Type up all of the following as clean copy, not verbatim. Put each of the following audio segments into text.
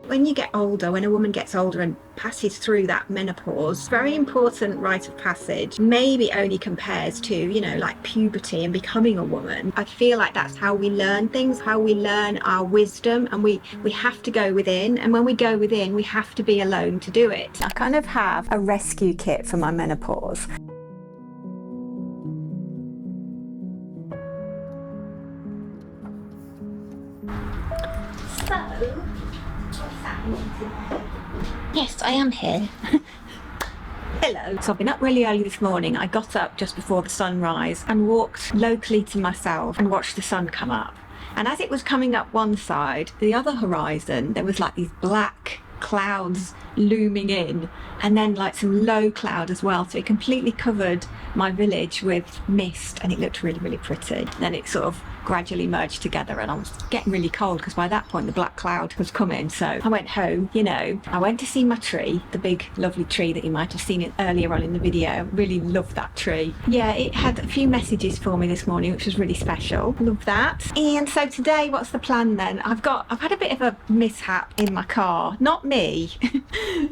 When you get older, when a woman gets older and passes through that menopause, very important rite of passage, maybe only compares to, you know, like puberty and becoming a woman. I feel like that's how we learn things, how we learn our wisdom, and we have to go within, and when we go within, we have to be alone to do it. I kind of have a rescue kit for my menopause. So, yes, I am here. Hello. So I've been up really early this morning. I got up just before the sunrise and walked locally to myself and watched the sun come up. And as it was coming up one side, the other horizon, there was like these black clouds looming in, and then like some low cloud as well. So it completely covered my village with mist, and it looked really, really pretty. Then it sort of gradually merged together, and I was getting really cold because by that point the black cloud was coming. So I went home, you know, I went to see my tree, the big lovely tree that you might have seen it earlier on in the video. Really loved that tree. Yeah, it had a few messages for me this morning, which was really special. Love that. And so today, what's the plan then? I've had a bit of a mishap in my car. Not me.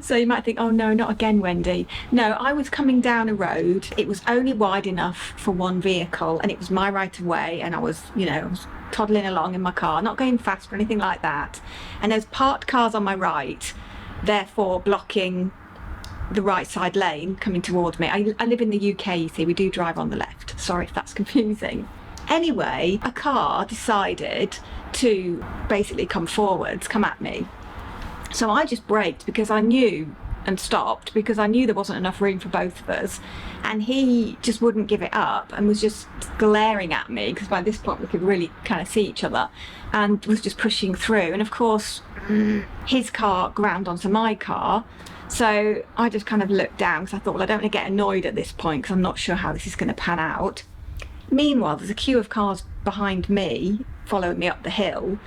So you might think, oh no, not again, Wendy. No, I was coming down a road. It was only wide enough for one vehicle, and it was my right of way, and I was, you know, I was toddling along in my car, not going fast or anything like that. And there's parked cars on my right, therefore blocking the right side lane coming towards me. I live in the UK, you see, we do drive on the left. Sorry if that's confusing. Anyway, a car decided to basically come forwards, come at me. So I just braked because I knew, and stopped because I knew there wasn't enough room for both of us, and he just wouldn't give it up and was just glaring at me, because by this point we could really kind of see each other, and was just pushing through. And of course his car ground onto my car, so I just kind of looked down because I thought, well, I don't want to get annoyed at this point because I'm not sure how this is going to pan out. Meanwhile, there's a queue of cars behind me following me up the hill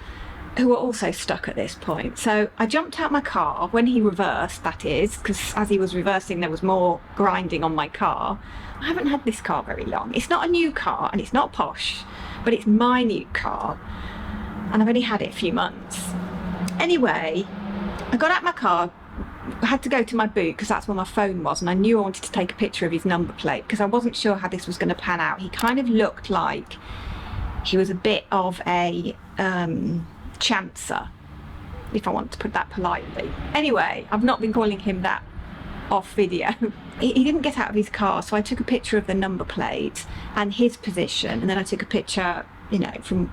who were also stuck at this point. So I jumped out my car when he reversed, that is, because as he was reversing there was more grinding on my car. I haven't had this car very long. It's not a new car and it's not posh, but it's my new car, and I've only had it a few months. Anyway, I got out my car, I had to go to my boot because that's where my phone was, and I knew I wanted to take a picture of his number plate because I wasn't sure how this was going to pan out. He kind of looked like he was a bit of a chancer, if I want to put that politely. Anyway, I've not been calling him that off video. He didn't get out of his car, so I took a picture of the number plate and his position, and then I took a picture, you know, from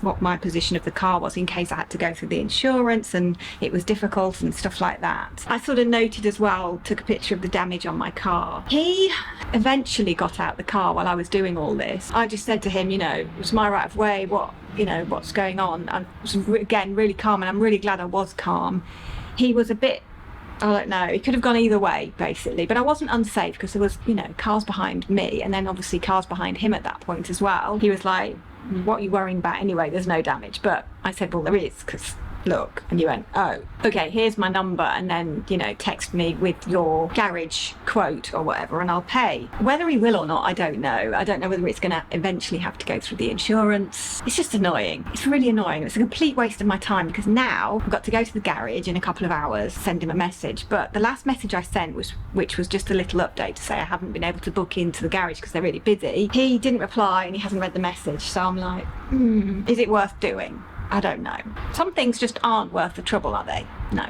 what my position of the car was in case I had to go through the insurance and it was difficult and stuff like that. I sort of noted as well, took a picture of the damage on my car. He eventually got out the car while I was doing all this. I just said to him, you know, it was my right of way, what's going on? I was again really calm, and I'm really glad I was calm. He was a bit, I don't know, it could have gone either way basically, but I wasn't unsafe because there was, you know, cars behind me and then obviously cars behind him at that point as well. He was like, what are you worrying about anyway? There's no damage. But I said, well, there is, because look. And you went, oh, okay, here's my number, and then, you know, text me with your garage quote or whatever and I'll pay. Whether he will or not, I don't know. I don't know whether it's going to eventually have to go through the insurance. It's just annoying. It's really annoying. It's a complete waste of my time because now I've got to go to the garage in a couple of hours, send him a message. But the last message I sent which was just a little update to say I haven't been able to book into the garage because they're really busy. He didn't reply and he hasn't read the message. So I'm like, is it worth doing? I don't know. Some things just aren't worth the trouble, are they? No.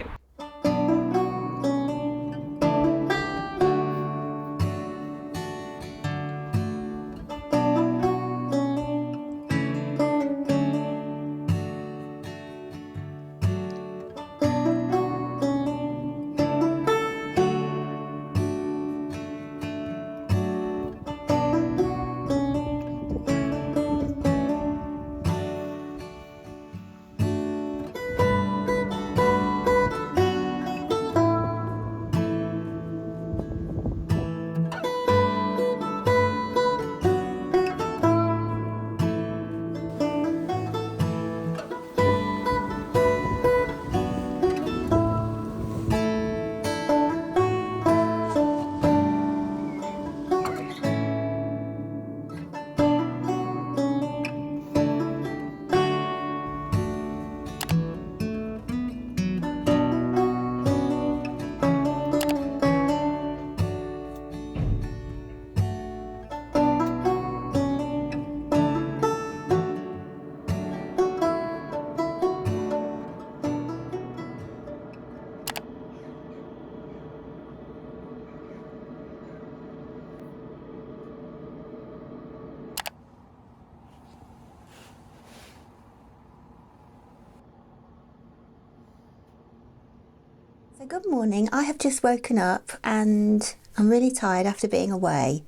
So good morning. I have just woken up and I'm really tired after being away.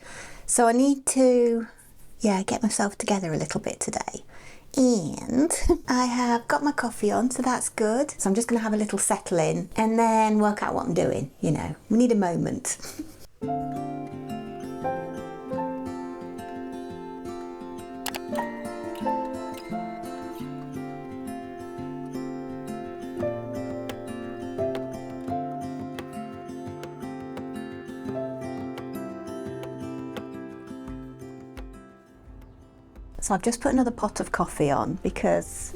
So I need to, get myself together a little bit today. And I have got my coffee on, so that's good. So I'm just going to have a little settle in and then work out what I'm doing. You know, we need a moment. So I've just put another pot of coffee on because,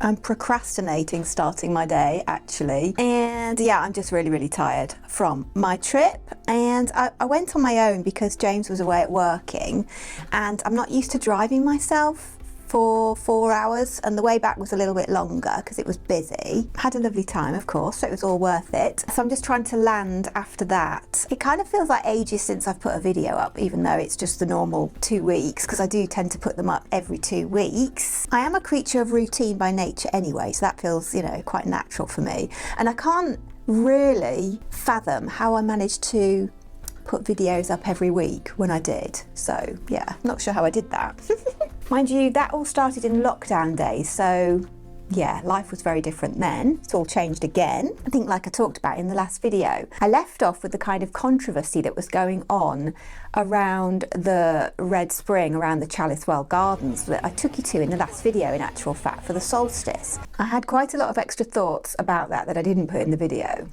I'm procrastinating starting my day actually. And I'm just really tired from my trip. And I went on my own because James was away at working and I'm not used to driving myself for 4 hours, and the way back was a little bit longer because it was busy. Had a lovely time, of course, so it was all worth it. So I'm just trying to land after that. It kind of feels like ages since I've put a video up, even though it's just the normal 2 weeks, because I do tend to put them up every 2 weeks. I am a creature of routine by nature anyway, so that feels, quite natural for me. And I can't really fathom how I managed to put videos up every week when I did. So not sure how I did that. Mind you, that all started in lockdown days, so life was very different then. It's all changed again. I think, like I talked about in the last video, I left off with the kind of controversy that was going on around the Red Spring, around the Chalice Well Gardens that I took you to in the last video, in actual fact, for the solstice. I had quite a lot of extra thoughts about that I didn't put in the video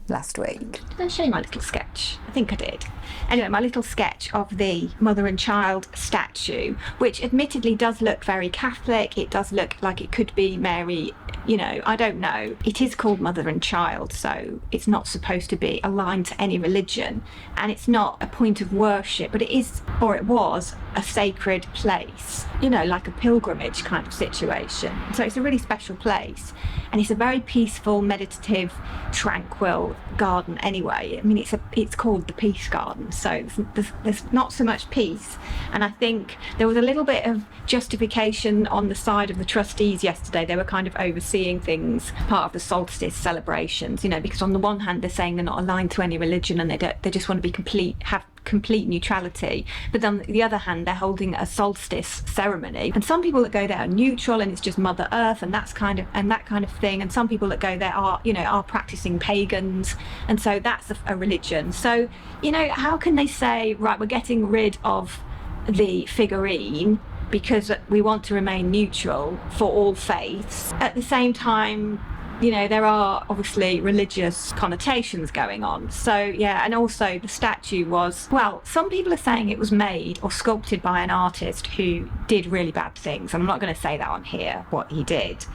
last week. Did I show you my little sketch? I think I did. Anyway, my little sketch of the mother and child statue, which admittedly does look very Catholic. It does look like it could be Mary, I don't know. It is called mother and child, so it's not supposed to be aligned to any religion, and it's not a point of worship, but it is, or it was, a sacred place, like a pilgrimage kind of situation. So it's a really special place, and it's a very peaceful, meditative, tranquil garden anyway. I mean, it's called the Peace Garden, so there's not so much peace. And I think there was a little bit of justification on the side of the trustees yesterday. They were kind of overseeing things, part of the solstice celebrations, because on the one hand they're saying they're not aligned to any religion and they just want to be have complete neutrality, but on the other hand they're holding a solstice ceremony, and some people that go there are neutral and it's just Mother Earth and that kind of thing, and some people that go there are practicing pagans, and so that's a religion. So how can they say, right, we're getting rid of the figurine because we want to remain neutral for all faiths? At the same time, there are obviously religious connotations going on. So, and also the statue was, some people are saying it was made or sculpted by an artist who did really bad things. And I'm not going to say that on here, what he did.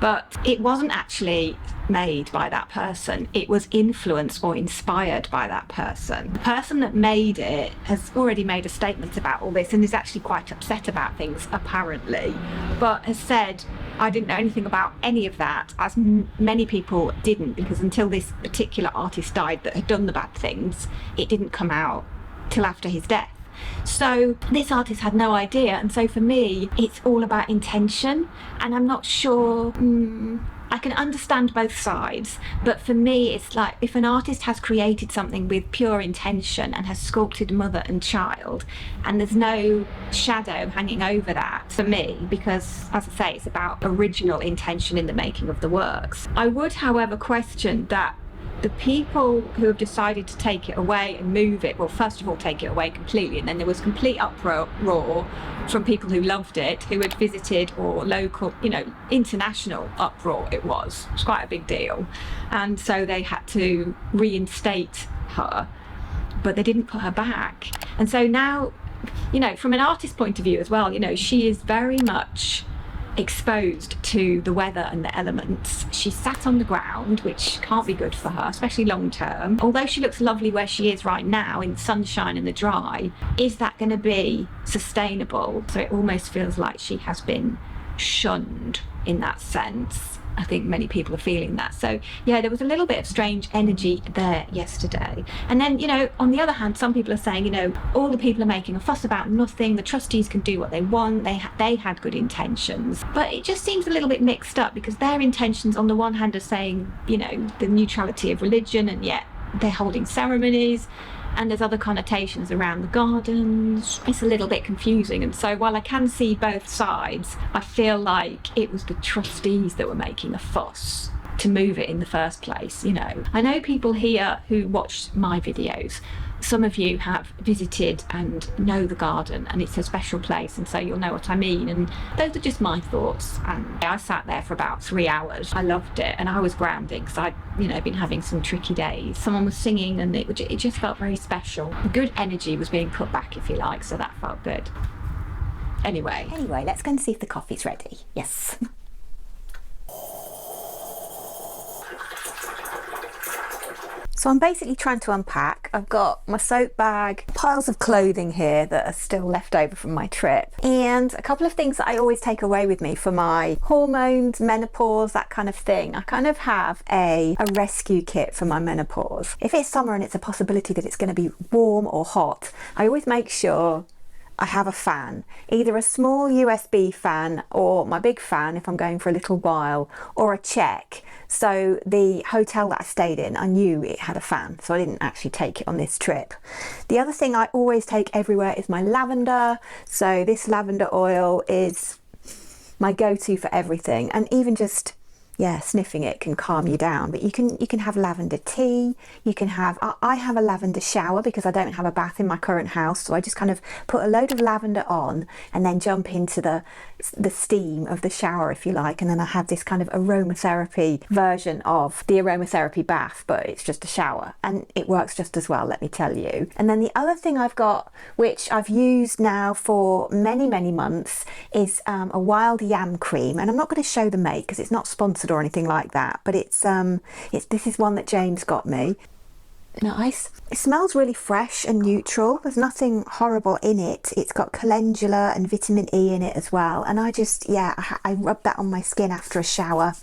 But it wasn't actually made by that person. It was influenced or inspired by that person. The person that made it has already made a statement about all this and is actually quite upset about things, apparently, but has said, I didn't know anything about any of that, as many people didn't, because until this particular artist died that had done the bad things, it didn't come out till after his death. So this artist had no idea, and so for me it's all about intention, and I'm not sure, I can understand both sides, but for me it's like, if an artist has created something with pure intention and has sculpted mother and child, and there's no shadow hanging over that, for me, because as I say, it's about original intention in the making of the works. I would, however, question that the people who have decided to take it away and move it, well, first of all, take it away completely, and then there was complete uproar from people who loved it, who had visited, or local, international uproar it was. It was quite a big deal. And so they had to reinstate her, but they didn't put her back. And so now, from an artist's point of view as well, she is very much exposed to the weather and the elements. She's sat on the ground, which can't be good for her, especially long term. Although she looks lovely where she is right now in the sunshine and the dry, is that going to be sustainable? So it almost feels like she has been shunned in that sense. I think many people are feeling that. So yeah, there was a little bit of strange energy there yesterday. And then, you know, on the other hand, some people are saying, you know, all the people are making a fuss about nothing. The trustees can do what they want. They had good intentions. But it just seems a little bit mixed up, because their intentions on the one hand are saying, you know, the neutrality of religion, and yet they're holding ceremonies. And there's other connotations around the gardens. It's a little bit confusing. And so while I can see both sides, I feel like it was the trustees that were making a fuss to move it in the first place. You know, I know people here who watch my videos, some of you have visited and know the garden, and it's a special place, and so you'll know what I mean. And those are just my thoughts. And I sat there for about 3 hours. I loved it, and I was grounding because I'd, you know, been having some tricky days. Someone was singing, and it just felt very special. Good energy was being put back, if you like, so that felt good. Anyway, let's go and see if the coffee's ready. Yes. So I'm basically trying to unpack. I've got my soap bag, piles of clothing here that are still left over from my trip, and a couple of things that I always take away with me for my hormones, menopause, that kind of thing. I kind of have a rescue kit for my menopause. If it's summer and it's a possibility that it's going to be warm or hot, I always make sure I have a fan, either a small USB fan or my big fan if I'm going for a little while, or a check. So the hotel that I stayed in, I knew it had a fan, so I didn't actually take it on this trip. The other thing I always take everywhere is my lavender. So this lavender oil is my go-to for everything, and even just sniffing it can calm you down. But you can have lavender tea. You can have, I have a lavender shower because I don't have a bath in my current house, so I just kind of put a load of lavender on and then jump into the steam of the shower, if you like, and then I have this kind of aromatherapy version of the aromatherapy bath, but it's just a shower, and it works just as well, let me tell you. And then the other thing I've got, which I've used now for many months, is a wild yam cream, and I'm not going to show the make because it's not sponsored or anything like that, but this is one that James got me. Nice. It smells really fresh and neutral. There's nothing horrible in it. It's got calendula and vitamin E in it as well, and I rub that on my skin after a shower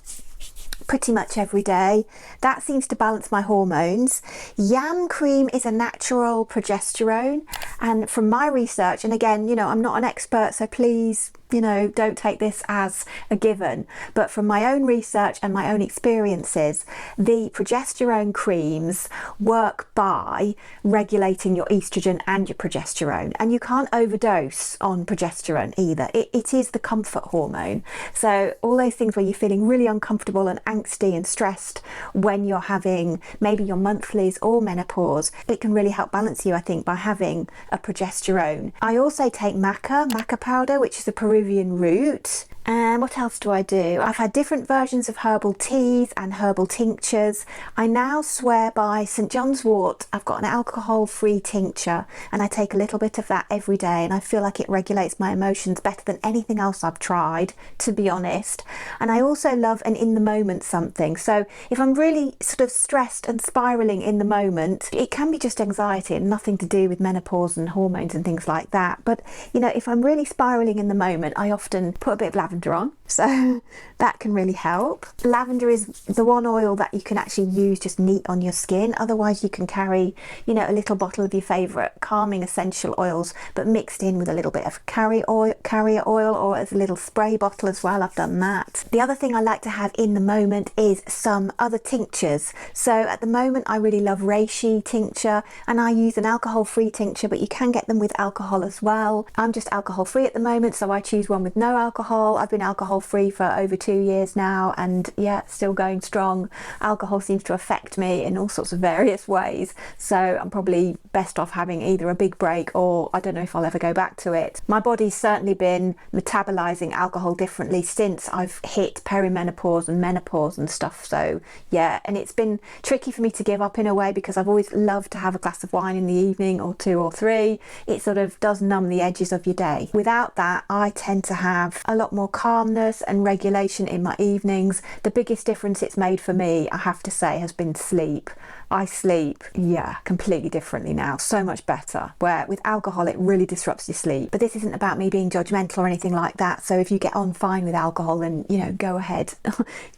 pretty much every day. That seems to balance my hormones. Yam cream is a natural progesterone, and from my research, and again, you know, I'm not an expert, so please, you know, don't take this as a given, but from my own research and my own experiences, the progesterone creams work by regulating your estrogen and your progesterone, and you can't overdose on progesterone either. It is the comfort hormone. So all those things where you're feeling really uncomfortable and angsty and stressed when you're having maybe your monthlies or menopause, it can really help balance you, I think, by having a progesterone. I also take maca powder, which is a Peruvian root. And what else do I do? I've had different versions of herbal teas and herbal tinctures. I now swear by St. John's wort. I've got an alcohol-free tincture, and I take a little bit of that every day, and I feel like it regulates my emotions better than anything else I've tried, to be honest. And I also love an in-the-moment something. So if I'm really sort of stressed and spiralling in the moment, it can be just anxiety and nothing to do with menopause and hormones and things like that. But, you know, if I'm really spiraling in the moment, I often put a bit of lavender on, so that can really help. Lavender is the one oil that you can actually use just neat on your skin. Otherwise you can carry, you know, a little bottle of your favorite calming essential oils, but mixed in with a little bit of carrier oil, or as a little spray bottle as well. I've done that. The other thing I like to have in the moment is some other tinctures. So at the moment I really love reishi tincture, and I use an alcohol-free tincture, but you can get them with alcohol as well. I'm just alcohol-free at the moment, so I choose one with no alcohol. I've been alcohol-free for over 2 years now, and yeah, still going strong. Alcohol seems to affect me in all sorts of various ways, so I'm probably best off having either a big break, or I don't know if I'll ever go back to it. My body's certainly been metabolizing alcohol differently since I've hit perimenopause and menopause and stuff, so yeah, and it's been tricky for me to give up in a way, because I've always loved to have a glass of wine in the evening, or 2 or 3. It sort of does numb the edges of your day. Without that, I tend to have a lot more calmness and regulation in my evenings. The biggest difference it's made for me, I have to say, has been sleep. I sleep, yeah, completely differently now, so much better. Where with alcohol, it really disrupts your sleep. But this isn't about me being judgmental or anything like that. So if you get on fine with alcohol, then, you know, go ahead.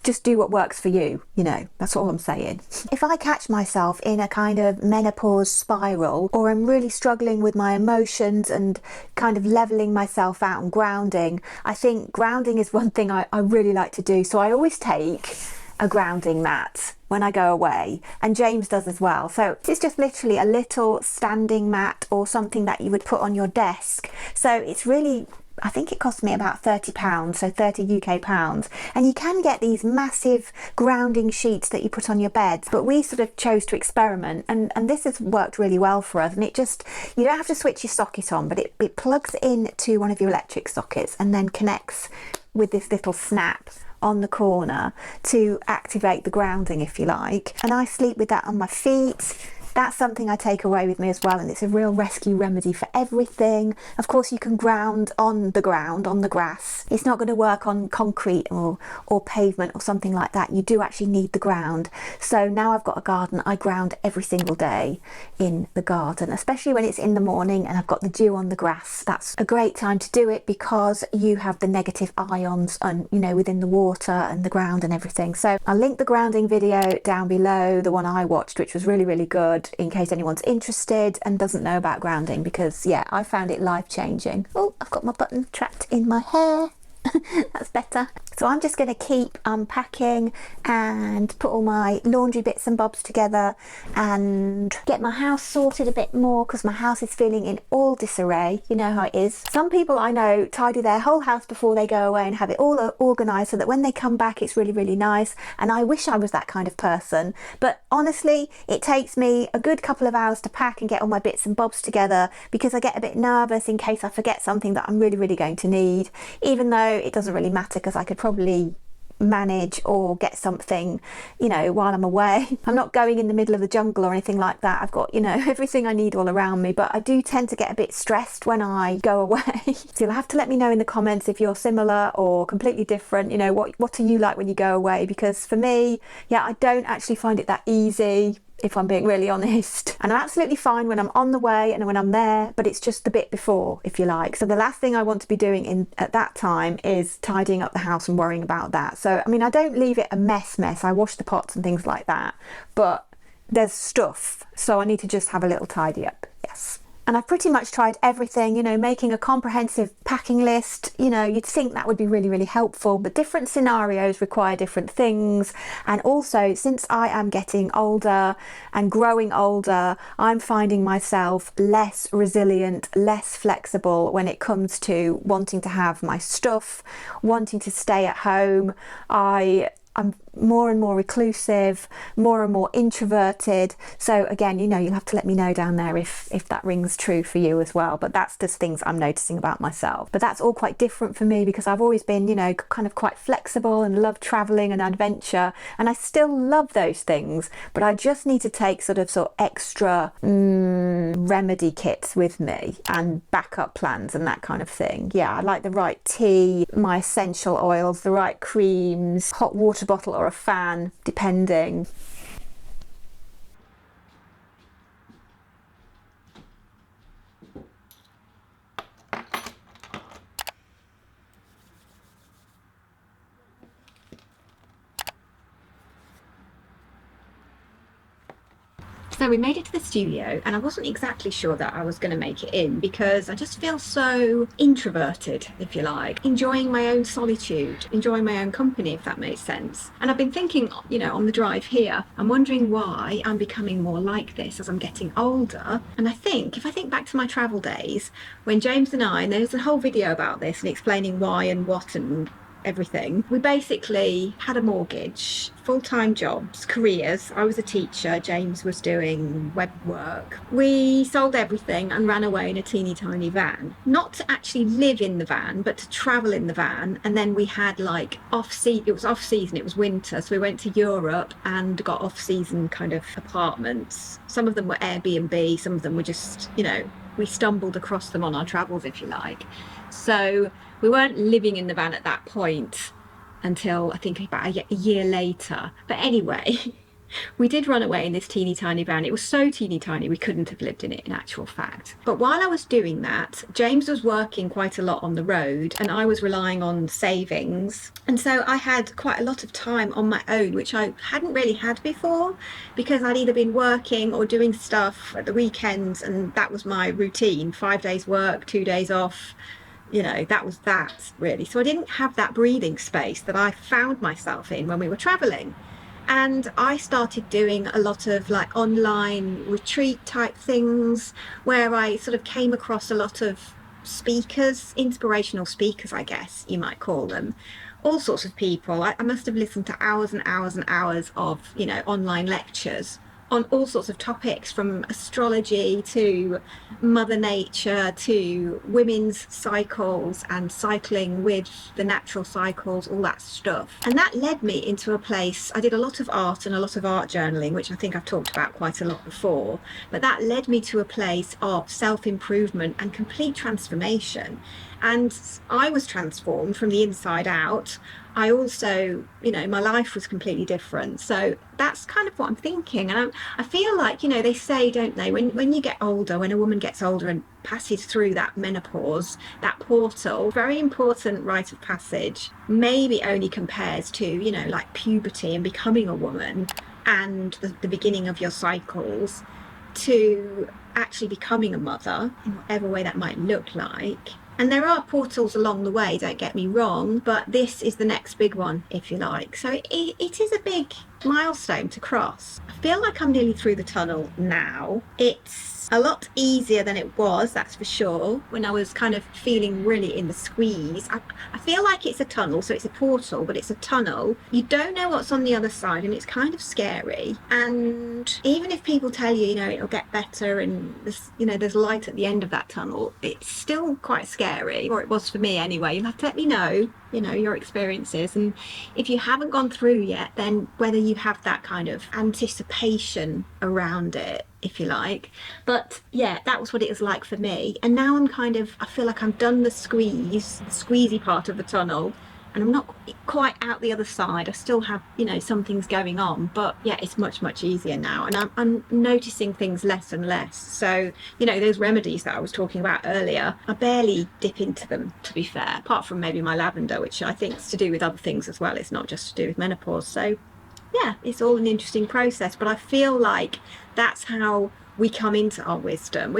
Just do what works for you, you know, that's all I'm saying. If I catch myself in a kind of menopause spiral, or I'm really struggling with my emotions and kind of leveling myself out and grounding, I think grounding is one thing I really like to do. So I always take a grounding mat when I go away, and James does as well. So it's just literally a little standing mat or something that you would put on your desk. So it's really, I think it cost me about £30, so 30 UK pounds. And you can get these massive grounding sheets that you put on your beds, but we sort of chose to experiment, and this has worked really well for us. And it just, you don't have to switch your socket on, but it plugs in to one of your electric sockets and then connects with this little snap on the corner to activate the grounding, if you like. And I sleep with that on my feet. That's something I take away with me as well, and it's a real rescue remedy for everything. Of course, you can ground on the ground, on the grass. It's not going to work on concrete or pavement or something like that. You do actually need the ground. So now I've got a garden, I ground every single day in the garden, especially when it's in the morning and I've got the dew on the grass. That's a great time to do it because you have the negative ions and, you know, within the water and the ground and everything. So I'll link the grounding video down below, the one I watched, which was really, really good, in case anyone's interested and doesn't know about grounding, because yeah, I found it life-changing. Oh, I've got my button trapped in my hair. That's better. So I'm just going to keep unpacking and put all my laundry bits and bobs together and get my house sorted a bit more, because my house is feeling in all disarray. You know how it is. Some people I know tidy their whole house before they go away and have it all organised so that when they come back it's really, really nice, and I wish I was that kind of person. But honestly, it takes me a good couple of hours to pack and get all my bits and bobs together, because I get a bit nervous in case I forget something that I'm really, really going to need, even though it doesn't really matter because I could probably manage or get something, you know, while I'm away. I'm not going in the middle of the jungle or anything like that. I've got, you know, everything I need all around me, but I do tend to get a bit stressed when I go away. So you'll have to let me know in the comments if you're similar or completely different. You know, what are you like when you go away? Because for me, yeah, I don't actually find it that easy, if I'm being really honest. And I'm absolutely fine when I'm on the way and when I'm there, but it's just the bit before, if you like. So the last thing I want to be doing at that time is tidying up the house and worrying about that. So, I mean, I don't leave it a mess. I wash the pots and things like that, but there's stuff. So I need to just have a little tidy up, yes. And I've pretty much tried everything, you know, making a comprehensive packing list. You know, you'd think that would be really, really helpful, but different scenarios require different things. And also, since I am getting older and growing older, I'm finding myself less resilient, less flexible when it comes to wanting to have my stuff, wanting to stay at home. I'm more and more reclusive, more and more introverted. So again, you know, you'll have to let me know down there if that rings true for you as well. But that's just things I'm noticing about myself. But that's all quite different for me because I've always been, you know, kind of quite flexible and love traveling and adventure. And I still love those things, but I just need to take sort of extra remedy kits with me and backup plans and that kind of thing. Yeah, I like the right tea, my essential oils, the right creams, hot water bottle or a fan, depending. So we made it to the studio, and I wasn't exactly sure that I was going to make it in because I just feel so introverted, if you like, enjoying my own solitude, enjoying my own company, if that makes sense. And I've been thinking, you know, on the drive here, I'm wondering why I'm becoming more like this as I'm getting older. And I think, if I think back to my travel days, when James and I, and there's a whole video about this and explaining why and what and everything. We basically had a mortgage, full-time jobs, careers. I was a teacher, James was doing web work. We sold everything and ran away in a teeny tiny van. Not to actually live in the van, but to travel in the van. And then we had like it was off season, it was winter. So we went to Europe and got off season kind of apartments. Some of them were Airbnb, some of them were just, you know, we stumbled across them on our travels, if you like. So we weren't living in the van at that point until I think about a year later. But anyway, We did run away in this teeny tiny van. It was so teeny tiny we couldn't have lived in it in actual fact. But while I was doing that, James was working quite a lot on the road and I was relying on savings. And so I had quite a lot of time on my own, which I hadn't really had before because I'd either been working or doing stuff at the weekends, and that was my routine. 5 days work, 2 days off. You know, that was that really. So I didn't have that breathing space that I found myself in when we were traveling. And I started doing a lot of like online retreat type things where I sort of came across a lot of speakers, inspirational speakers, I guess you might call them, all sorts of people. I must have listened to hours and hours and hours of, you know, online lectures on all sorts of topics, from astrology to Mother Nature to women's cycles and cycling with the natural cycles, all that stuff. And that led me into a place. I did a lot of art and a lot of art journaling, which I think I've talked about quite a lot before, but that led me to a place of self-improvement and complete transformation. And I was transformed from the inside out. I also, you know, my life was completely different. So that's kind of what I'm thinking. And I feel like, you know, they say, don't they, when you get older, when a woman gets older and passes through that menopause, that portal, very important rite of passage, maybe only compares to, you know, like puberty and becoming a woman and the beginning of your cycles, to actually becoming a mother in whatever way that might look like. And there are portals along the way, don't get me wrong, but this is the next big one, if you like. So it is a big milestone to cross. I feel like I'm nearly through the tunnel now. It's a lot easier than it was, that's for sure, when I was kind of feeling really in the squeeze. I feel like it's a tunnel, so it's a portal, but it's a tunnel. You don't know what's on the other side, and it's kind of scary. And even if people tell you, you know, it'll get better and there's, you know, there's light at the end of that tunnel, it's still quite scary, or it was for me anyway. You'll have to let me know, you know, your experiences. And if you haven't gone through yet, then whether you have that kind of anticipation around it, if you like. But yeah, that was what it was like for me. And now I feel like I'm done the squeezy part of the tunnel, and I'm not quite out the other side. I still have, you know, some things going on, but yeah, it's much easier now, and I'm noticing things less and less. So, you know, those remedies that I was talking about earlier, I barely dip into them, to be fair, apart from maybe my lavender, which I think is to do with other things as well. It's not just to do with menopause. So yeah, it's all an interesting process, but I feel like that's how we come into our wisdom.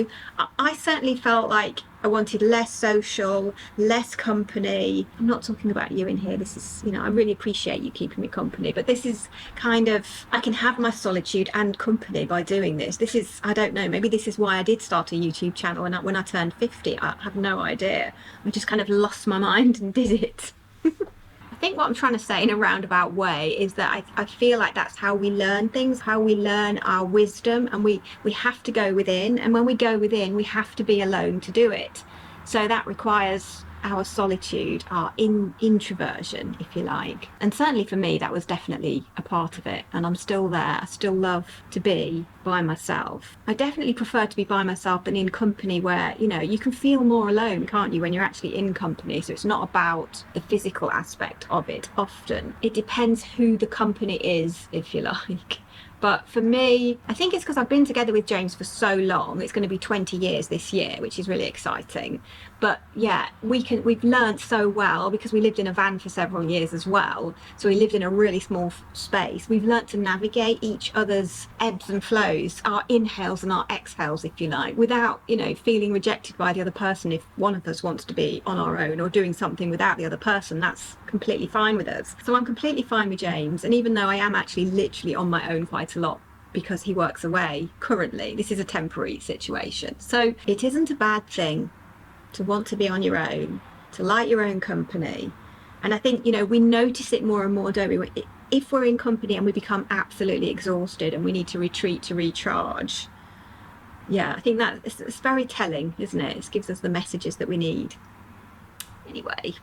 I certainly felt like I wanted less social, less company. I'm not talking about you in here. This is, you know, I really appreciate you keeping me company, but this is kind of, I can have my solitude and company by doing this. This is, I don't know, maybe this is why I did start a YouTube channel when I turned 50. I have no idea. I just kind of lost my mind and did it. I think what I'm trying to say in a roundabout way is that I feel like that's how we learn things, how we learn our wisdom, and we have to go within, and when we go within, we have to be alone to do it. So that requires our solitude, our introversion, if you like. And certainly for me, that was definitely a part of it. And I'm still there. I still love to be by myself. I definitely prefer to be by myself than in company, where, you know, you can feel more alone, can't you, when you're actually in company. So it's not about the physical aspect of it often. It depends who the company is, if you like. But for me, I think it's because I've been together with James for so long. It's going to be 20 years this year, which is really exciting. But yeah, we've learned so well because we lived in a van for several years as well. So we lived in a really small space. We've learned to navigate each other's ebbs and flows, our inhales and our exhales, if you like, without, you know, feeling rejected by the other person. If one of us wants to be on our own or doing something without the other person, that's completely fine with us. So I'm completely fine with James. And even though I am actually literally on my own quite a lot because he works away currently, this is a temporary situation. So it isn't a bad thing to want to be on your own, to like your own company. And I think, you know, we notice it more and more, don't we? If we're in company and we become absolutely exhausted and we need to retreat to recharge. Yeah, I think that it's very telling, isn't it? It gives us the messages that we need. Anyway.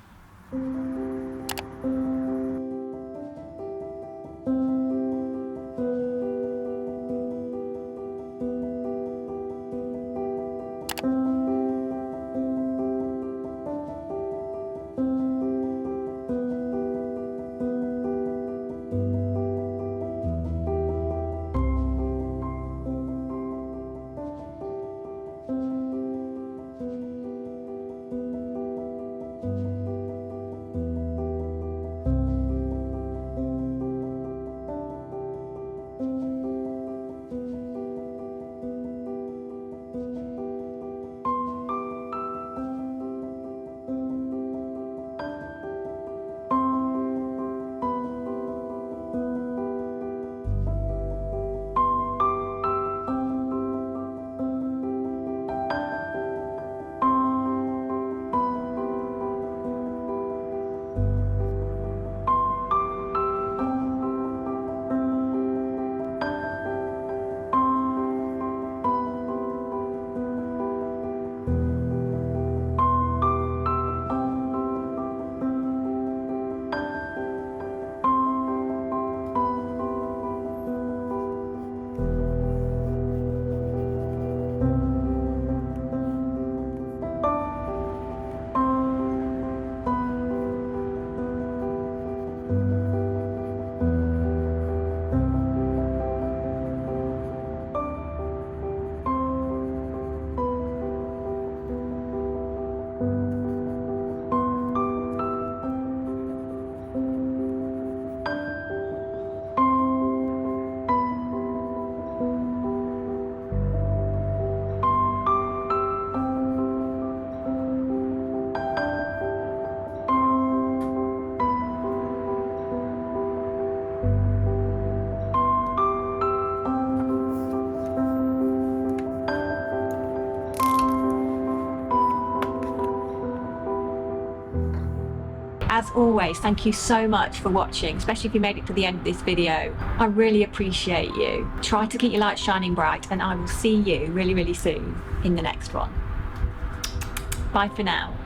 as always, thank you so much for watching, especially if you made it to the end of this video. I really appreciate you. Try to keep your light shining bright, and I will see you really, really soon in the next one. Bye for now.